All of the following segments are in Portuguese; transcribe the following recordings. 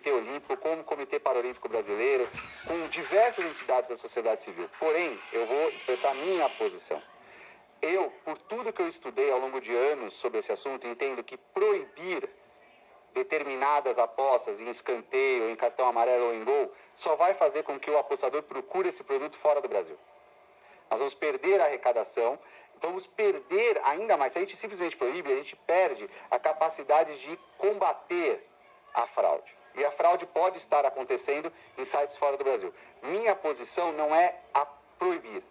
Comitê Olímpico, com o Comitê Paralímpico Brasileiro, com diversas entidades da sociedade civil. Porém, eu vou expressar a minha posição. Eu, por tudo que eu estudei ao longo de anos sobre esse assunto, entendo que proibir determinadas apostas em escanteio, em cartão amarelo ou em gol, só vai fazer com que o apostador procure esse produto fora do Brasil. Nós vamos perder a arrecadação, vamos perder ainda mais. Se a gente simplesmente proíbe, a gente perde a capacidade de combater a fraude. E a fraude pode estar acontecendo em sites fora do Brasil. Minha posição não é a proibir,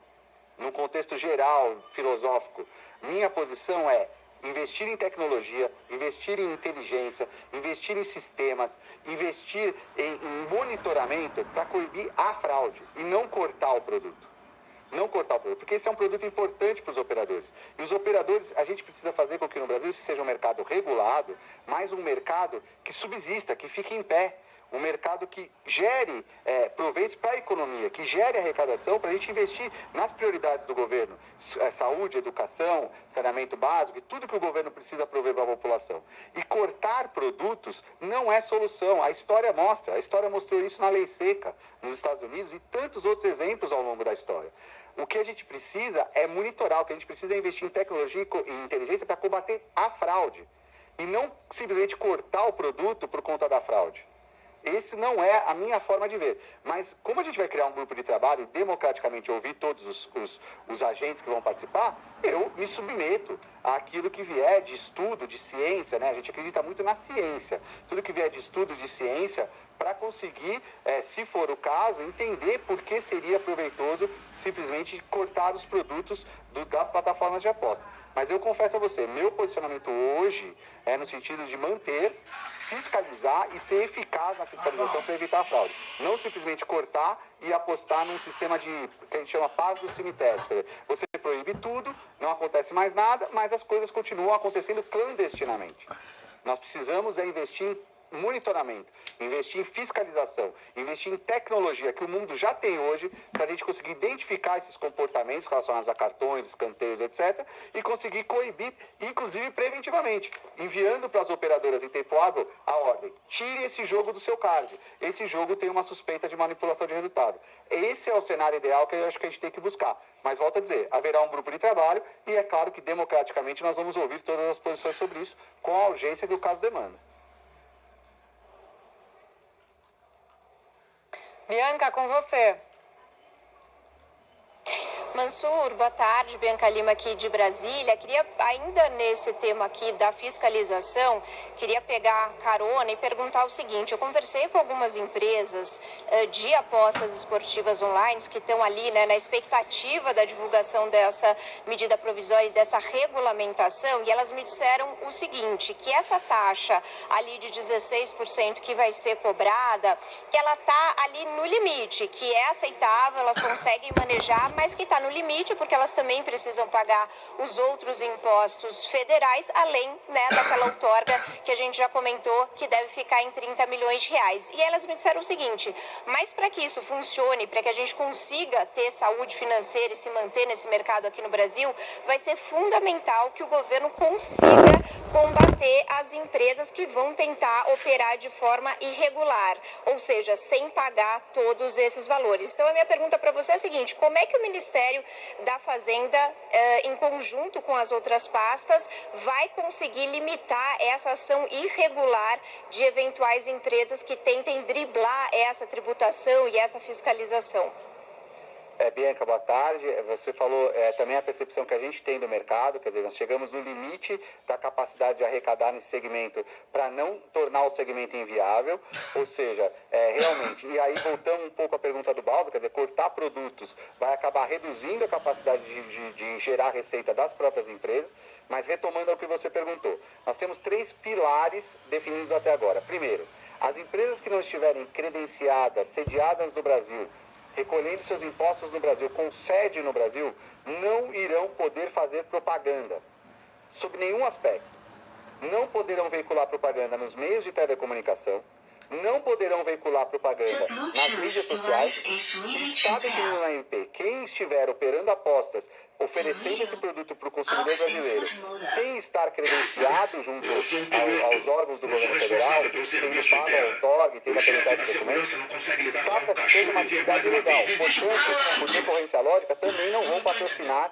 num contexto geral, filosófico. Minha posição é investir em tecnologia, investir em inteligência, investir em sistemas, investir em monitoramento para coibir a fraude e não cortar o produto. Não cortar o produto, porque esse é um produto importante para os operadores. E os operadores, a gente precisa fazer com que no Brasil isso seja um mercado regulado, mas um mercado que subsista, que fique em pé. Um mercado que gere proveitos para a economia, que gere arrecadação para a gente investir nas prioridades do governo. Saúde, educação, saneamento básico e tudo que o governo precisa prover para a população. E cortar produtos não é solução. A história mostrou isso na Lei Seca, nos Estados Unidos e tantos outros exemplos ao longo da história. O que a gente precisa é monitorar, o que a gente precisa é investir em tecnologia e inteligência para combater a fraude. E não simplesmente cortar o produto por conta da fraude. Esse não é a minha forma de ver. Mas como a gente vai criar um grupo de trabalho e democraticamente ouvir todos os agentes que vão participar, eu me submeto àquilo que vier de estudo, de ciência, né? A gente acredita muito na ciência. Tudo que vier de estudo, de ciência, para conseguir, se for o caso, entender por que seria proveitoso simplesmente cortar os produtos das plataformas de aposta. Mas eu confesso a você, meu posicionamento hoje é no sentido de manter, fiscalizar e ser eficaz na fiscalização para evitar a fraude. Não simplesmente cortar e apostar num sistema que a gente chama paz do cemitério. Você proíbe tudo, não acontece mais nada, mas as coisas continuam acontecendo clandestinamente. Nós precisamos investir em monitoramento, investir em fiscalização, investir em tecnologia que o mundo já tem hoje para a gente conseguir identificar esses comportamentos relacionados a cartões, escanteios, etc. e conseguir coibir, inclusive preventivamente, enviando para as operadoras em tempo hábil a ordem: tire esse jogo do seu card, esse jogo tem uma suspeita de manipulação de resultado. Esse é o cenário ideal que eu acho que a gente tem que buscar. Mas volto a dizer, haverá um grupo de trabalho e é claro que democraticamente nós vamos ouvir todas as posições sobre isso com a urgência que o caso demanda. Bianca, com você. Mansur, boa tarde, Bianca Lima aqui de Brasília. Queria, ainda nesse tema aqui da fiscalização, queria pegar carona e perguntar o seguinte: eu conversei com algumas empresas de apostas esportivas online que estão ali, né, na expectativa da divulgação dessa medida provisória e dessa regulamentação, e elas me disseram o seguinte, que essa taxa ali de 16% que vai ser cobrada, que ela está ali no limite, que é aceitável, elas conseguem manejar, mas que está no limite, porque elas também precisam pagar os outros impostos federais, além, né, daquela outorga que a gente já comentou, que deve ficar em 30 milhões de reais. E elas me disseram o seguinte: mas para que isso funcione, para que a gente consiga ter saúde financeira e se manter nesse mercado aqui no Brasil, vai ser fundamental que o governo consiga combater as empresas que vão tentar operar de forma irregular, ou seja, sem pagar todos esses valores. Então a minha pergunta para você é a seguinte: como é que o Ministério da Fazenda, em conjunto com as outras pastas, vai conseguir limitar essa ação irregular de eventuais empresas que tentem driblar essa tributação e essa fiscalização? Bianca, boa tarde. Você falou também a percepção que a gente tem do mercado, quer dizer, nós chegamos no limite da capacidade de arrecadar nesse segmento para não tornar o segmento inviável, ou seja, realmente, e aí voltando um pouco à pergunta do Balsa, quer dizer, cortar produtos vai acabar reduzindo a capacidade de gerar receita das próprias empresas, mas retomando ao que você perguntou, nós temos 3 pilares definidos até agora. Primeiro, as empresas que não estiverem credenciadas, sediadas no Brasil, recolhendo seus impostos no Brasil, com sede no Brasil, não irão poder fazer propaganda, sob nenhum aspecto. Não poderão veicular propaganda nos meios de telecomunicação, não poderão veicular propaganda nas mídias sociais, e está definido na MP: quem estiver operando apostas oferecendo esse produto para o consumidor brasileiro, sem estar credenciado junto aos órgãos do governo federal, tendo pago a outorga e tendo a qualidade de documentos, está praticando uma atividade ilegal. Portanto, por decorrência lógica, também não vão patrocinar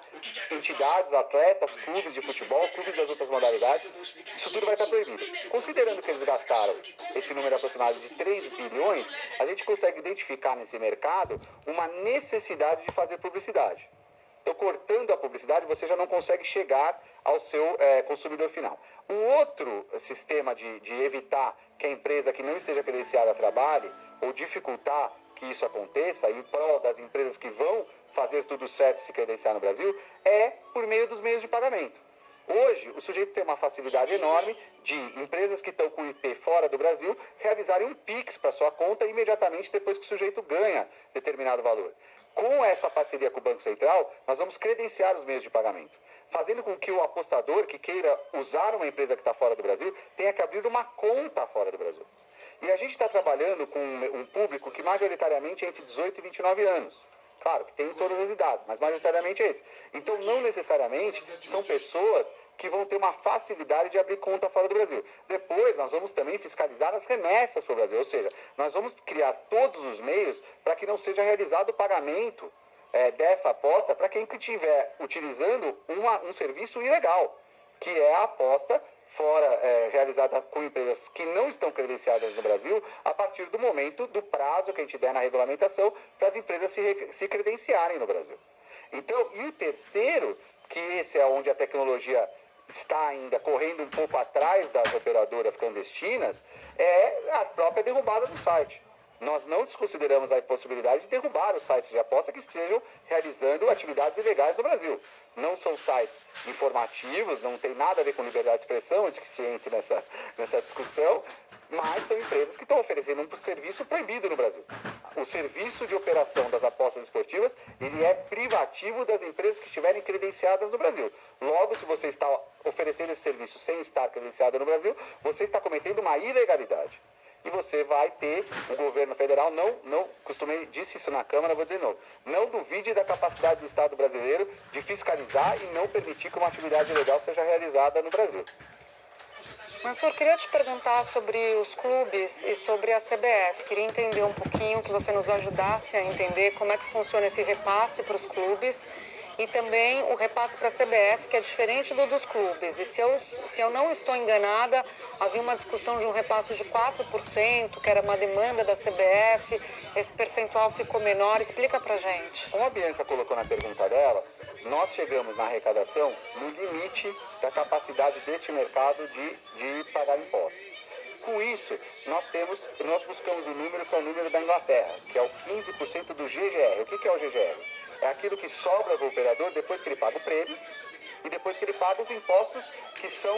entidades, atletas, clubes de futebol, clubes das outras modalidades. Isso tudo vai estar proibido. Considerando que eles gastaram esse número aproximado de 3 bilhões, a gente consegue identificar nesse mercado uma necessidade de fazer publicidade. Então, cortando a publicidade, você já não consegue chegar ao seu consumidor final. Um outro sistema de evitar que a empresa que não esteja credenciada trabalhe, ou dificultar que isso aconteça, em prol das empresas que vão fazer tudo certo e se credenciar no Brasil, é por meio dos meios de pagamento. Hoje, o sujeito tem uma facilidade enorme de empresas que estão com IP fora do Brasil realizarem um PIX para sua conta imediatamente depois que o sujeito ganha determinado valor. Com essa parceria com o Banco Central, nós vamos credenciar os meios de pagamento, fazendo com que o apostador que queira usar uma empresa que está fora do Brasil tenha que abrir uma conta fora do Brasil. E a gente está trabalhando com um público que majoritariamente é entre 18 e 29 anos. Claro que tem em todas as idades, mas majoritariamente é esse. Então, não necessariamente são pessoas que vão ter uma facilidade de abrir conta fora do Brasil. Depois, nós vamos também fiscalizar as remessas para o Brasil. Ou seja, nós vamos criar todos os meios para que não seja realizado o pagamento dessa aposta para quem estiver utilizando um serviço ilegal, que é a aposta realizada com empresas que não estão credenciadas no Brasil, a partir do momento do prazo que a gente der na regulamentação para as empresas se credenciarem no Brasil. Então, e o terceiro, que esse é onde a tecnologia está ainda correndo um pouco atrás das operadoras clandestinas, é a própria derrubada do site. Nós não desconsideramos a possibilidade de derrubar os sites de aposta que estejam realizando atividades ilegais no Brasil. Não são sites informativos, não tem nada a ver com liberdade de expressão, antes que se entre nessa discussão, mas são empresas que estão oferecendo um serviço proibido no Brasil. O serviço de operação das apostas esportivas, ele é privativo das empresas que estiverem credenciadas no Brasil. Logo, se você está oferecendo esse serviço sem estar credenciado no Brasil, você está cometendo uma ilegalidade. E você vai ter, o governo federal, disse isso na Câmara, vou dizer de novo, não duvide da capacidade do Estado brasileiro de fiscalizar e não permitir que uma atividade ilegal seja realizada no Brasil. Mansur, queria te perguntar sobre os clubes e sobre a CBF. Queria entender um pouquinho, que você nos ajudasse a entender como é que funciona esse repasse para os clubes e também o repasse para a CBF, que é diferente do dos clubes. E se eu não estou enganada, havia uma discussão de um repasse de 4%, que era uma demanda da CBF, esse percentual ficou menor. Explica pra gente. Como a Bianca colocou na pergunta dela, nós chegamos na arrecadação no limite da capacidade deste mercado de pagar impostos. Com isso, nós buscamos o número que é o número da Inglaterra, que é o 15% do GGR. O que é o GGR? É aquilo que sobra do operador depois que ele paga o prêmio e depois que ele paga os impostos que são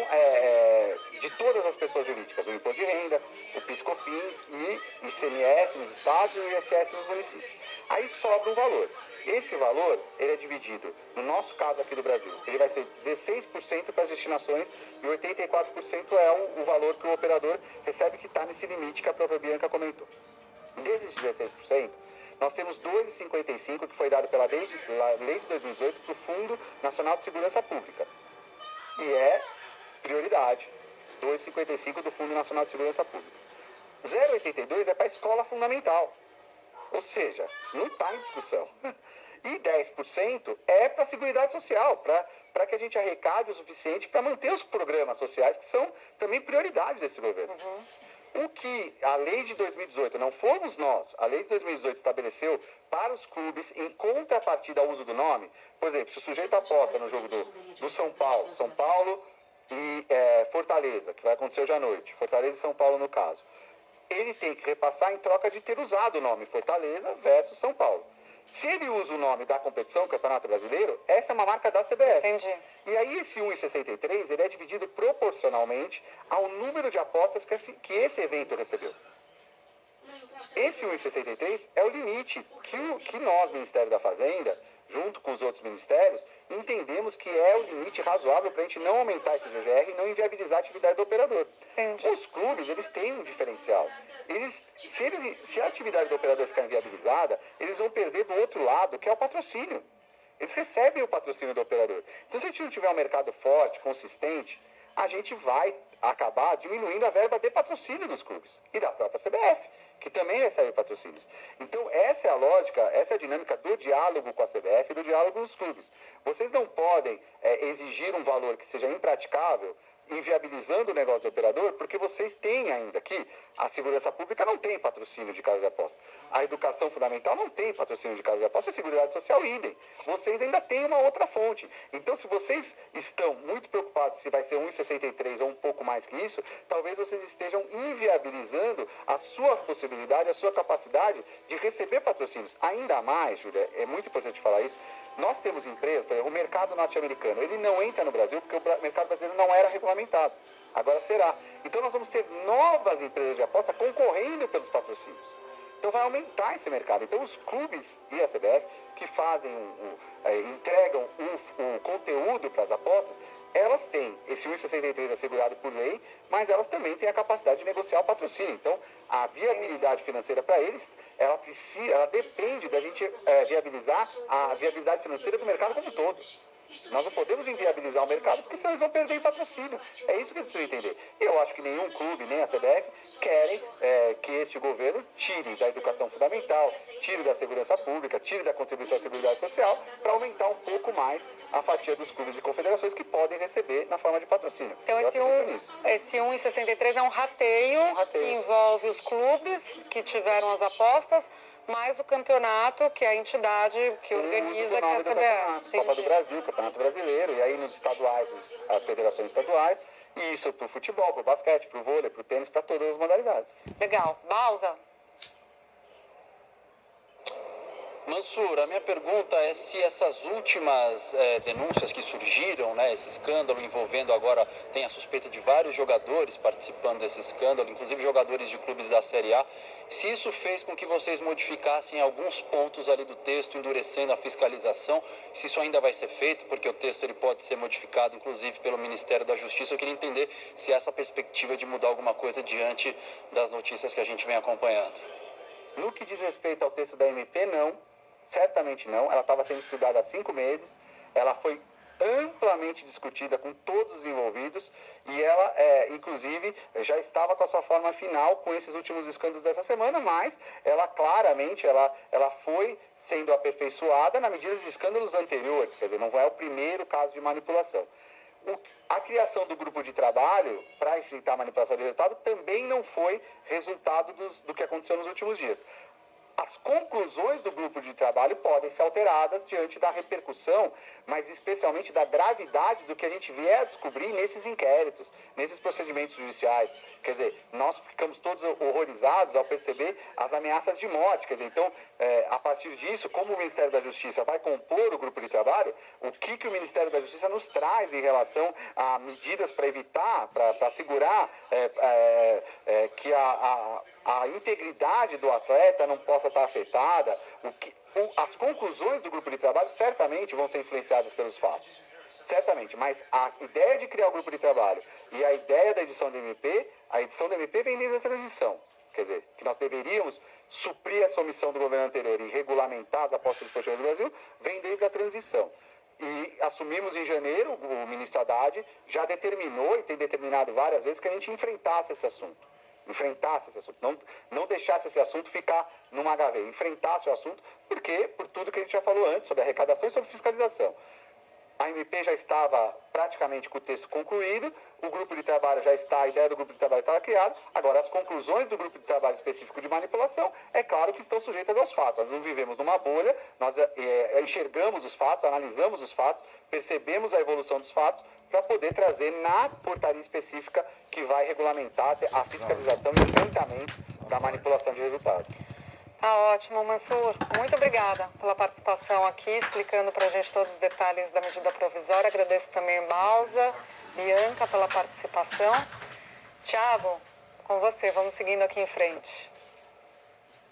de todas as pessoas jurídicas. O imposto de renda, o PIS/COFINS e ICMS nos estados e o ISS nos municípios. Aí sobra um valor. Esse valor, ele é dividido, no nosso caso aqui do Brasil, ele vai ser 16% para as destinações e 84% é o valor que o operador recebe, que está nesse limite que a própria Bianca comentou. Desses 16%, nós temos 2,55% que foi dado pela lei de 2018 para o Fundo Nacional de Segurança Pública. E é prioridade, 2,55% do Fundo Nacional de Segurança Pública. 0,82% é para a escola fundamental. Ou seja, não está em discussão. E 10% é para a Seguridade Social, para que a gente arrecade o suficiente para manter os programas sociais, que são também prioridade desse governo. O que a lei de 2018, não fomos nós, a lei de 2018 estabeleceu para os clubes, em contrapartida ao uso do nome, por exemplo, se o sujeito aposta no jogo do São Paulo e Fortaleza, que vai acontecer hoje à noite, Fortaleza e São Paulo no caso, ele tem que repassar em troca de ter usado o nome Fortaleza versus São Paulo. Se ele usa o nome da competição, Campeonato Brasileiro, essa é uma marca da CBF. Entendi. E aí esse 1,63, ele é dividido proporcionalmente ao número de apostas que esse evento recebeu. Esse 1,63 é o limite que nós, Ministério da Fazenda, junto com os outros ministérios, entendemos que é o limite razoável para a gente não aumentar esse GGR e não inviabilizar a atividade do operador. Entendi. Os clubes, eles têm um diferencial. Se a atividade do operador ficar inviabilizada, eles vão perder do outro lado, que é o patrocínio. Eles recebem o patrocínio do operador. Então, se a gente não tiver um mercado forte, consistente, a gente vai acabar diminuindo a verba de patrocínio dos clubes e da própria CBF, que também recebe patrocínios. Então, essa é a lógica, essa é a dinâmica do diálogo com a CBF e do diálogo com os clubes. Vocês não podem exigir um valor que seja impraticável, inviabilizando o negócio do operador, porque vocês têm ainda aqui, a segurança pública não tem patrocínio de casa de aposta, a educação fundamental não tem patrocínio de casa de aposta, a seguridade social idem. Vocês ainda têm uma outra fonte. Então, se vocês estão muito preocupados se vai ser 1,63 ou um pouco mais que isso, talvez vocês estejam inviabilizando a sua possibilidade, a sua capacidade de receber patrocínios. Ainda mais, Júlia, é muito importante falar isso, nós temos empresas, por exemplo, o mercado norte-americano, ele não entra no Brasil porque o mercado brasileiro não era regulamentado. Agora será. Então nós vamos ter novas empresas de aposta concorrendo pelos patrocínios. Então vai aumentar esse mercado. Então os clubes e a CBF que fazem, entregam o conteúdo para as apostas, elas têm esse 1,63 assegurado por lei, mas elas também têm a capacidade de negociar o patrocínio. Então, a viabilidade financeira para eles, ela depende da gente viabilizar a viabilidade financeira do mercado como um todo. Nós não podemos inviabilizar o mercado, porque senão eles vão perder o patrocínio. É isso que eles precisam entender. E eu acho que nenhum clube, nem a CBF, querem que este governo tire da educação fundamental, tire da segurança pública, tire da contribuição à seguridade social, para aumentar um pouco mais a fatia dos clubes e confederações que podem receber na forma de patrocínio. Então, esse 1,63 é um rateio que envolve os clubes que tiveram as apostas, mais o campeonato, que é a entidade que organiza, que é a CBF. Copa do Brasil, Campeonato Brasileiro, e aí nos estaduais, as federações estaduais, e isso para o futebol, para o basquete, para o vôlei, para o tênis, para todas as modalidades. Legal. Bausa? Mansur, a minha pergunta é se essas últimas denúncias que surgiram, né, esse escândalo envolvendo agora, tem a suspeita de vários jogadores participando desse escândalo, inclusive jogadores de clubes da Série A, se isso fez com que vocês modificassem alguns pontos ali do texto, endurecendo a fiscalização, se isso ainda vai ser feito, porque o texto ele pode ser modificado, inclusive pelo Ministério da Justiça. Eu queria entender se essa perspectiva de mudar alguma coisa diante das notícias que a gente vem acompanhando. No que diz respeito ao texto da MP, não. Certamente não. Ela estava sendo estudada há 5 meses. Ela foi amplamente discutida com todos os envolvidos e ela, inclusive, já estava com a sua forma final com esses últimos escândalos dessa semana, mas ela claramente ela foi sendo aperfeiçoada na medida de escândalos anteriores. Quer dizer, não é o primeiro caso de manipulação. A criação do grupo de trabalho para enfrentar a manipulação de resultado também não foi resultado do que aconteceu nos últimos dias. As conclusões do grupo de trabalho podem ser alteradas diante da repercussão, mas especialmente da gravidade do que a gente vier a descobrir nesses inquéritos, nesses procedimentos judiciais. Quer dizer, nós ficamos todos horrorizados ao perceber as ameaças de morte. Quer dizer, então, a partir disso, como o Ministério da Justiça vai compor o grupo de trabalho, o que o Ministério da Justiça nos traz em relação a medidas para evitar, para assegurar que a integridade do atleta não possa estar afetada, as conclusões do grupo de trabalho certamente vão ser influenciadas pelos fatos. Certamente, mas a ideia de criar o grupo de trabalho e a ideia da edição do MP, a edição do MP vem desde a transição. Quer dizer, que nós deveríamos suprir essa omissão do governo anterior e regulamentar as apostas esportivas do Brasil, vem desde a transição. E assumimos em janeiro, o ministro Haddad já determinou e tem determinado várias vezes que a gente enfrentasse esse assunto. Não deixasse esse assunto ficar numa gaveta, enfrentasse o assunto, porque por tudo que a gente já falou antes, sobre arrecadação e sobre fiscalização. A MP já estava praticamente com o texto concluído, o grupo de trabalho já está, a ideia do grupo de trabalho estava criada, agora as conclusões do grupo de trabalho específico de manipulação, é claro que estão sujeitas aos fatos. Nós não vivemos numa bolha, nós enxergamos os fatos, analisamos os fatos, percebemos a evolução dos fatos, para poder trazer na portaria específica que vai regulamentar a fiscalização e o enfrentamento da manipulação de resultados. Tá ótimo, Mansur. Muito obrigada pela participação aqui, explicando para a gente todos os detalhes da medida provisória. Agradeço também a Bausa, Bianca pela participação. Tiago, com você, vamos seguindo aqui em frente.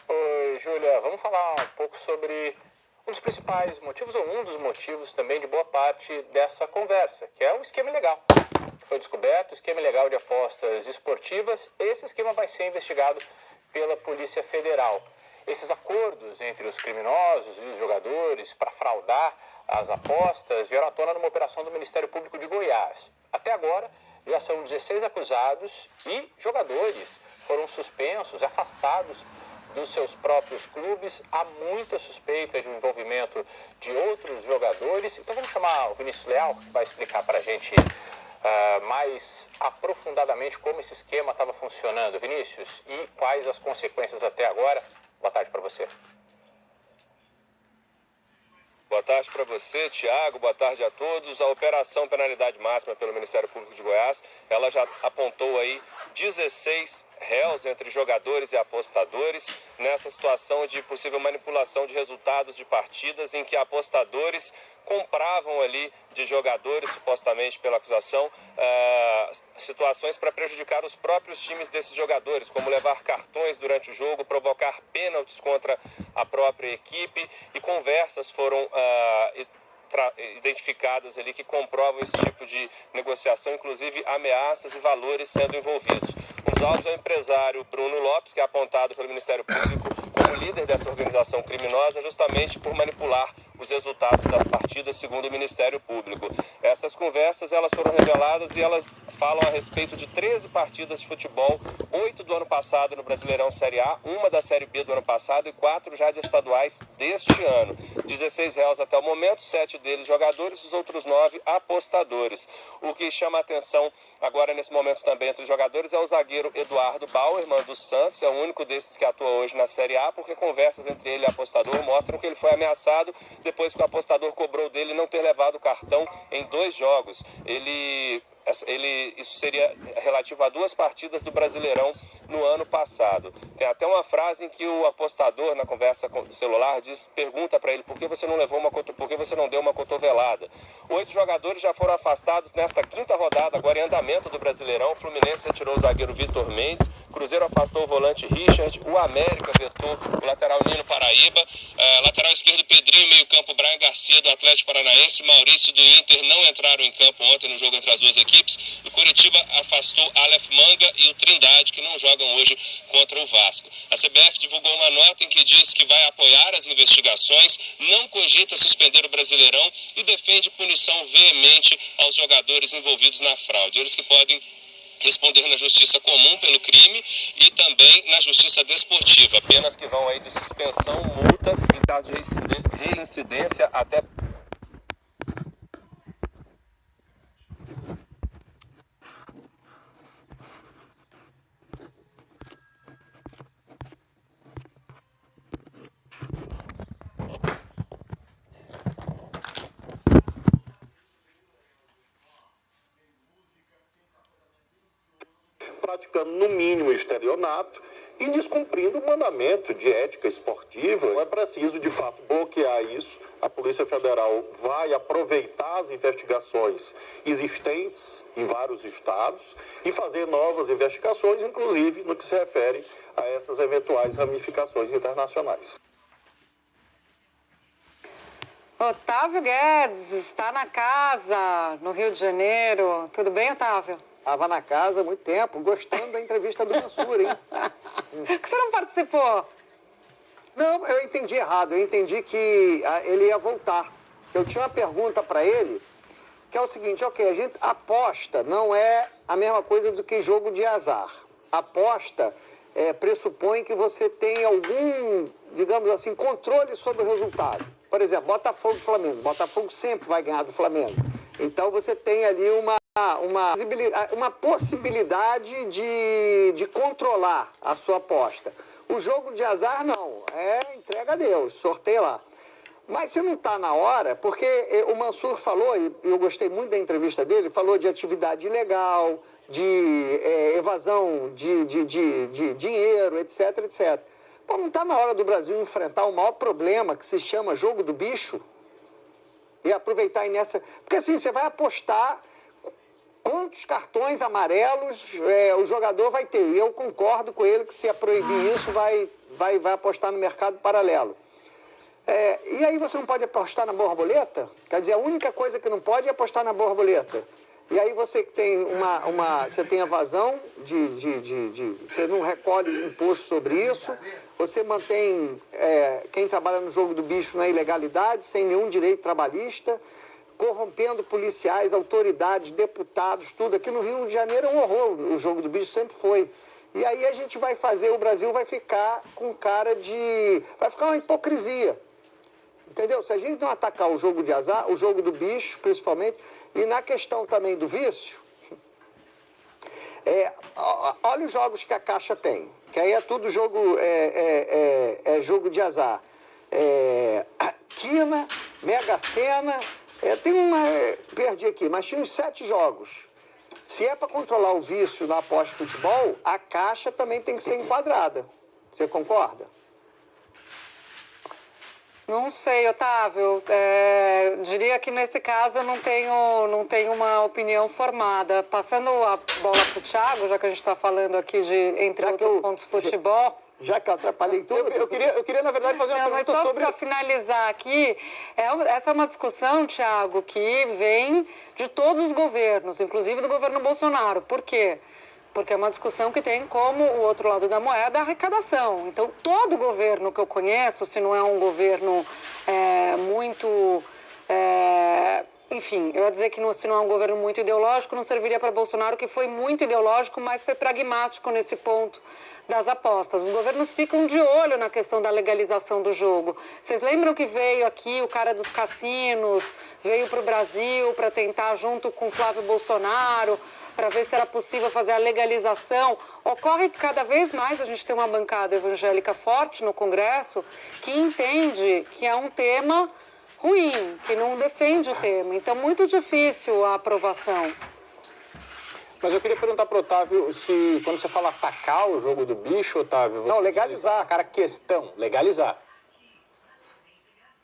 Oi, Júlia, vamos falar um pouco sobre um dos principais motivos, ou um dos motivos também de boa parte dessa conversa, que é o esquema ilegal. Foi descoberto o esquema ilegal de apostas esportivas. Esse esquema vai ser investigado pela Polícia Federal. esses acordos entre os criminosos e os jogadores para fraudar as apostas vieram à tona numa operação do Ministério Público de Goiás. Até agora, já são 16 acusados e jogadores foram suspensos, afastados dos seus próprios clubes. Há muita suspeita de um envolvimento de outros jogadores. Então vamos chamar o Vinícius Leal, que vai explicar para a gente mais aprofundadamente como esse esquema estava funcionando. Vinícius, e quais as consequências até agora? Boa tarde para você. Boa tarde para você, Tiago. Boa tarde a todos. A Operação Penalidade Máxima pelo Ministério Público de Goiás, ela já apontou aí 16 réus entre jogadores e apostadores nessa situação de possível manipulação de resultados de partidas em que apostadores compravam ali de jogadores, supostamente pela acusação, situações para prejudicar os próprios times desses jogadores, como levar cartões durante o jogo, provocar pênaltis contra a própria equipe, e conversas foram identificadas ali que comprovam esse tipo de negociação, inclusive ameaças e valores sendo envolvidos. Os alvos é o empresário Bruno Lopes, que é apontado pelo Ministério Público como líder dessa organização criminosa, justamente por manipular os resultados das partidas, segundo o Ministério Público. Essas conversas, elas foram reveladas e elas falam a respeito de 13 partidas de futebol, 8 do ano passado no Brasileirão Série A, uma da Série B do ano passado e 4 já de estaduais deste ano. 16 réus até o momento, 7 deles jogadores, os outros 9 apostadores. O que chama a atenção agora nesse momento também entre os jogadores é o zagueiro Eduardo Bauerman do Santos, é o único desses que atua hoje na Série A, porque conversas entre ele e o apostador mostram que ele foi ameaçado depois que o apostador cobrou dele não ter levado o cartão em 2 jogos. Isso seria relativo a 2 partidas do Brasileirão no ano passado. Tem até uma frase em que o apostador, na conversa com o celular, pergunta para ele por que você não deu uma cotovelada. 8 jogadores já foram afastados nesta 5ª rodada, agora em andamento do Brasileirão. O Fluminense retirou o zagueiro Vitor Mendes, Cruzeiro afastou o volante Richard, o América vetou o lateral Nino Paraíba, lateral esquerdo Pedrinho, meio campo Brian Garcia do Atlético Paranaense, Maurício do Inter não entraram em campo ontem no jogo entre as duas equipes. O Coritiba afastou Aleph Manga e o Trindade, que não jogam hoje contra o Vasco. A CBF divulgou uma nota em que diz que vai apoiar as investigações, não cogita suspender o Brasileirão e defende punição veemente aos jogadores envolvidos na fraude. Eles que podem responder na justiça comum pelo crime e também na justiça desportiva. Penas que vão aí de suspensão, multa, em caso de reincidência até... praticando no mínimo estelionato e descumprindo o mandamento de ética esportiva. É preciso, de fato, bloquear isso. A Polícia Federal vai aproveitar as investigações existentes em vários estados e fazer novas investigações, inclusive no que se refere a essas eventuais ramificações internacionais. Otávio Guedes está na casa, no Rio de Janeiro. Tudo bem, Otávio? Estava na casa há muito tempo, gostando da entrevista do Mansur, hein? Por que você não participou? Não, eu entendi errado. Eu entendi que ele ia voltar. Eu tinha uma pergunta para ele, que é o seguinte: ok, a gente aposta não é a mesma coisa do que jogo de azar. Aposta pressupõe que você tem algum, digamos assim, controle sobre o resultado. Por exemplo, Botafogo e Flamengo. Botafogo sempre vai ganhar do Flamengo. Então você tem ali uma possibilidade de controlar a sua aposta. O jogo de azar não, entrega a Deus, sorteia lá. Mas se não está na hora, porque o Mansur falou, e eu gostei muito da entrevista dele, falou de atividade ilegal, de evasão de dinheiro, etc, etc. Pô, não está na hora do Brasil enfrentar o maior problema que se chama jogo do bicho? E aproveitar aí nessa... Porque assim, você vai apostar quantos cartões amarelos o jogador vai ter. E eu concordo com ele que se proibir isso, vai apostar no mercado paralelo. E aí você não pode apostar na borboleta? Quer dizer, a única coisa que não pode é apostar na borboleta. e aí você tem você tem evasão você não recolhe imposto sobre isso, você mantém quem trabalha no jogo do bicho na ilegalidade, sem nenhum direito trabalhista, corrompendo policiais, autoridades, deputados, tudo. Aqui no Rio de Janeiro é um horror, o jogo do bicho sempre foi. E aí a gente vai fazer, o Brasil vai ficar com cara de... vai ficar uma hipocrisia. Entendeu? Se a gente não atacar o jogo de azar, o jogo do bicho, principalmente, e na questão também do vício, olha os jogos que a Caixa tem, que aí é tudo jogo, jogo de azar. Quina, Mega Sena, perdi aqui, mas tinha uns 7 jogos. Se é para controlar o vício na aposta de futebol, a Caixa também tem que ser enquadrada. Você concorda? Não sei, Otávio. Diria que nesse caso eu não tenho uma opinião formada. Passando a bola para o Thiago, já que a gente está falando aqui de, entre outros pontos, futebol... Já que eu atrapalhei tudo, eu queria, na verdade, fazer uma pergunta mas só sobre... para finalizar aqui, essa é uma discussão, Thiago, que vem de todos os governos, inclusive do governo Bolsonaro. Por quê? Porque é uma discussão que tem como o outro lado da moeda a arrecadação. Então, todo governo que eu conheço, se não é um governo muito... enfim, eu ia dizer que se não é um governo muito ideológico, não serviria para Bolsonaro, que foi muito ideológico, mas foi pragmático nesse ponto das apostas. Os governos ficam de olho na questão da legalização do jogo. Vocês lembram que veio aqui o cara dos cassinos, veio para o Brasil para tentar, junto com Flávio Bolsonaro, para ver se era possível fazer a legalização. Ocorre que cada vez mais a gente tem uma bancada evangélica forte no Congresso que entende que é um tema ruim, que não defende o tema. Então, muito difícil a aprovação. Mas eu queria perguntar para o Otávio se, quando você fala atacar o jogo do bicho, Otávio... Não, legalizar. Cara, questão, legalizar.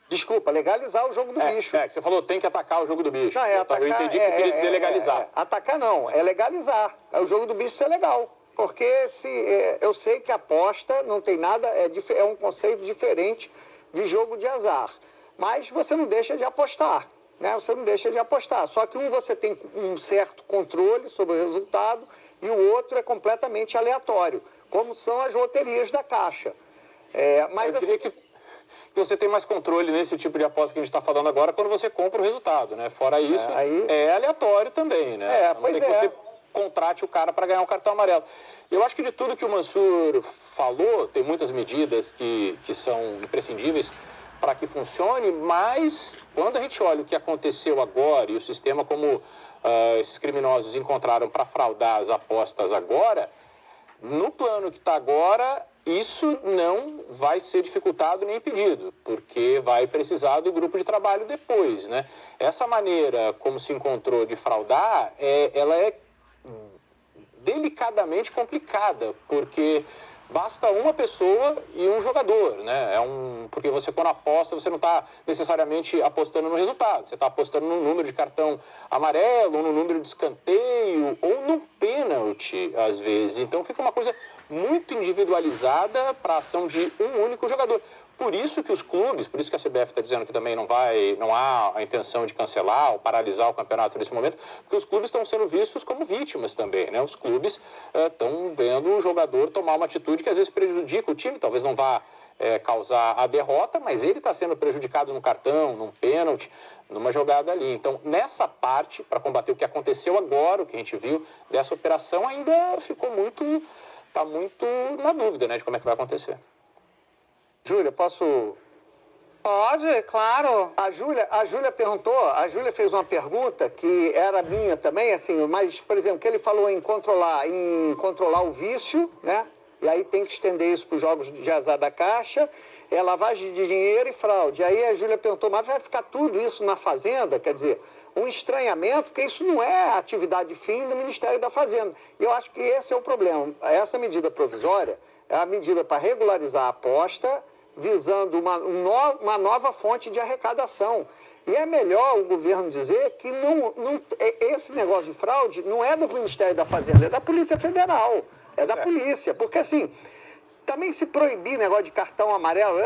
Desculpa, legalizar o jogo do bicho. Que você falou, tem que atacar o jogo do bicho. Não, atacar, eu entendi que você queria dizer legalizar. Atacar não, é legalizar. É o jogo do bicho ser legal. Porque eu sei que aposta não tem nada, é um conceito diferente de jogo de azar. Mas você não deixa de apostar. Né? Você não deixa de apostar. Só que você tem um certo controle sobre o resultado e o outro é completamente aleatório, como são as loterias da Caixa. Mas eu queria que você tem mais controle nesse tipo de aposta que a gente está falando agora quando você compra o resultado, né? Fora isso, é aleatório também, né? Pois não tem que você contrate o cara para ganhar um cartão amarelo. Eu acho que de tudo que o Mansur falou, tem muitas medidas que são imprescindíveis para que funcione, mas quando a gente olha o que aconteceu agora e o sistema como esses criminosos encontraram para fraudar as apostas agora, no plano que está agora, isso não vai ser dificultado nem impedido, porque vai precisar do grupo de trabalho depois, né? Essa maneira como se encontrou de fraudar, ela é delicadamente complicada, porque basta uma pessoa e um jogador, né? Porque você, quando aposta, você não está necessariamente apostando no resultado. Você está apostando no número de cartão amarelo, ou no número de escanteio, ou no pênalti, às vezes. Então, fica uma coisa muito individualizada para a ação de um único jogador. Por isso que os clubes, por isso que a CBF está dizendo que também não há a intenção de cancelar ou paralisar o campeonato nesse momento, porque os clubes estão sendo vistos como vítimas também, né? Os clubes estão vendo o jogador tomar uma atitude que às vezes prejudica o time, talvez não vá causar a derrota, mas ele está sendo prejudicado no cartão, num pênalti, numa jogada ali. Então, nessa parte, para combater o que aconteceu agora, o que a gente viu dessa operação, ainda está muito na dúvida, né, de como é que vai acontecer. Júlia, posso... Pode, claro. A Júlia perguntou, a Júlia fez uma pergunta que era minha também, assim, mas, por exemplo, que ele falou em controlar o vício, né? E aí tem que estender isso para os jogos de azar da Caixa, lavagem de dinheiro e fraude. Aí a Júlia perguntou, mas vai ficar tudo isso na Fazenda? Quer dizer, um estranhamento, porque isso não é a atividade fim do Ministério da Fazenda. E eu acho que esse é o problema. Essa medida provisória é a medida para regularizar a aposta, visando uma nova fonte de arrecadação. E é melhor o governo dizer que esse negócio de fraude não é do Ministério da Fazenda, é da Polícia Federal, é da polícia. Porque, assim, também se proibir negócio de cartão amarelo...